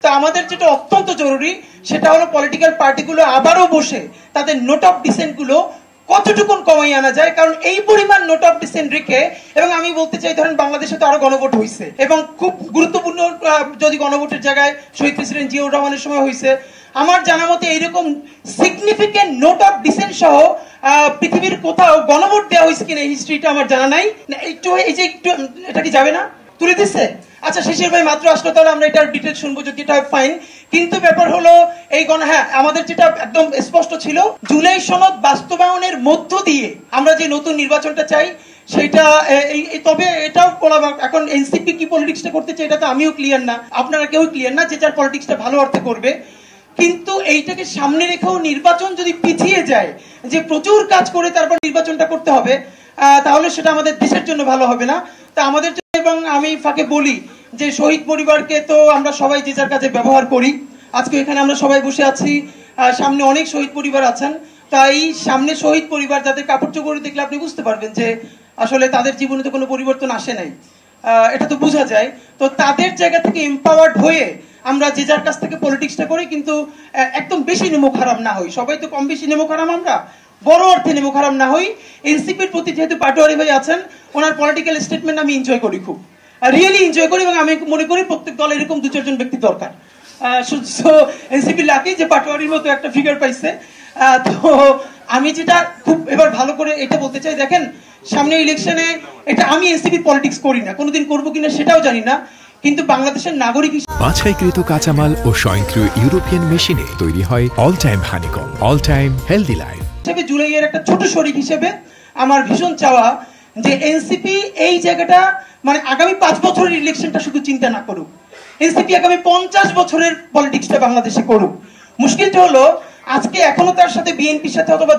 তো আমাদের যেটা অত্যন্ত জরুরি সেটা হলো পলিটিক্যাল পার্টিগুলো আবারও বসে তাদের নোট অফ ডিসেন্ট গুলো কতটুকুন কমাই আনা যায়, কারণ এই পরিমাণ নোট অফ ডিসেন্ট রেখে, এবং আমি বলতে চাই ধরেন বাংলাদেশে তো আরো গণভোট হয়েছে এবং খুব গুরুত্বপূর্ণ যদি গণভোটের জায়গায় শহীদ প্রেসিডেন্ট জিয়াউর রহমানের সময় হয়েছে, আমার জানা মতে এইরকম সিগনিফিকেন্ট নোট অফ ডিসেন্ট সহ পৃথিবীর কোথাও গণভোট দেওয়া হয়েছে কিনা হিস্ট্রিটা আমার জানা নাই। একটু এই যে একটু এটা কি যাবে না তুলে দিচ্ছে? আচ্ছা, শিশির ভাই মাত্র আসলো, তাহলে আমরা এটার ডিটেইলস শুনবো, যদি এটা ফাইন। কিন্তু ব্যাপার হলো এই হ্যাঁ, আমাদের যেটা একদম স্পষ্ট ছিল, জুলাই সনদ বাস্তবায়নের মধ্য দিয়ে আমরা যে নতুন নির্বাচনটা চাই সেটা তবে এটাও বলা, এখন এনসিপি কি পলিটিক্সটা করতে চাই এটা তো আমিও ক্লিয়ার না, আপনারা কেউ ক্লিয়ার না, যে যার পলিটিক্সটা ভালো অর্থে করবে। কিন্তু এইটাকে সামনে রেখেও নির্বাচন যদি পিছিয়ে যায়, যে প্রচুর কাজ করে তারপর নির্বাচনটা করতে হবে, তাহলে সেটা আমাদের দেশের জন্য ভালো হবে না। তা আমাদের জন্য, এবং আমি ফাঁকে বলি যে শহীদ পরিবারকে তো আমরা সবাই যে যার কাজে ব্যবহার করি। আজকে এখানে আমরা সবাই বসে আছি, সামনে অনেক শহীদ পরিবার আছেন, তাই সামনে শহীদ পরিবার যাদের কাপড় চোপড় দেখলে আপনি বুঝতে পারবেন যে আসলে তাদের জীবনে তো কোনো পরিবর্তন আসে নাই, এটা তো বোঝা যায়। তো তাদের জায়গা থেকে এম্পাওয়ার্ড হয়ে আমরা যে যার কাছ থেকে পলিটিক্সটা করি, কিন্তু একদম বেশি নেমো খারাপ না হই, সবাই তো কম বেশি নেমো খারাপ, আমরা বড় অর্থে নেমো খারাপ না হই। এনসিপির প্রতি যেহেতু পাটোয়ারি ভাই আছেন, ওনার পলিটিক্যাল স্টেটমেন্ট আমি এনজয় করি, খুব রিয়েলি এনজয় করি, এবং আমি মনে করি প্রত্যেক দলে এরকম 2-4 জন ব্যক্তি দরকার। এনসিপি লাকি যে পাটোয়ারির মতো একটা ফিগার পাইছে। তো আমি যেটা খুব এবার ভালো করে এটা বলতে চাই, দেখেন সামনে ইলেকশনে, এটা আমি এনসিপি পলিটিক্স করি না, কোনোদিন করবো কিনা সেটাও জানি না, কিন্তু বাংলাদেশের নাগরিক বাছাইকৃত কাঁচামাল ও স্বয়ংক্রিয় ইউরোপিয়ান মেশিনে তৈরি হয় all time honeycomb, all time healthy life. জুলাইয়ের একটা ছোট শরিক হিসেবে আমার ভীষণ চাওয়া যে এনসিপি এই জায়গাটা, মানে আগামী 5 বছরের ইলেকশনটা শুধু চিন্তা না করুক, এনসিপি আগামী 50 বছরের পলিটিক্সটা বাংলাদেশে করুক। মুশকিলটা হলো আজকে এখনো তার সাথে বিএনপির সাথে অথবা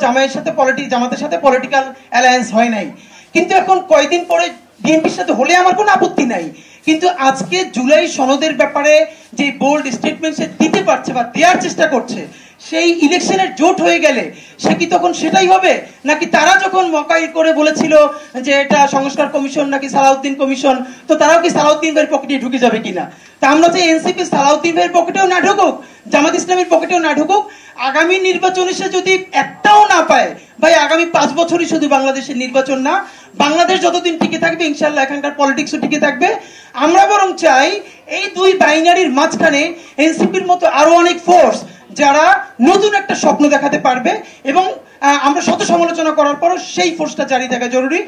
জামাতের সাথে পলিটিক্যাল অ্যালায়েন্স হয় নাই, কিন্তু এখন কয়েকদিন পরে বিএনপির সাথে হলে আমার কোনো আপত্তি নাই। কিন্তু আজকে জুলাই সনদের ব্যাপারে যে বোল্ড স্টেটমেন্ট সে দিতে পারছে বা দেওয়ার চেষ্টা করছে, সেই ইলেকশনের জোট হয়ে গেলে সে কি তখন সেটাই হবে, নাকি তারা যখন মকাই করে বলেছিল যে এটা সংস্কার কমিশন নাকি সালাউদ্দিন কমিশন, তো তারাও কি সালাউদ্দিন ভাইয়ের পকেটে ঢুকে যাবে কিনা? তা আমরা যে এনসিপি সালাউদ্দিন ভাইয়ের পকেটেও না ঢুকুক, জামাত ইসলামের পকেটেও না ঢুকুক, আগামী নির্বাচনে সে যদি একটাও না পায়, ভাই আগামী 5 বছরই শুধু বাংলাদেশের নির্বাচন না, বাংলাদেশ যতদিন টিকে থাকবে ইনশাল্লাহ এখানকার পলিটিক্সও টিকে থাকবে। আমরা বরং চাই এই দুই বাইনারির মাঝখানে এনসিপির মতো আরো অনেক ফোর্স যারা নতুন একটা স্বপ্ন দেখাতে পারবে, এবং আমরা শত সমালোচনা করার পরও সেই ফোর্সটা জারি থাকা জরুরি।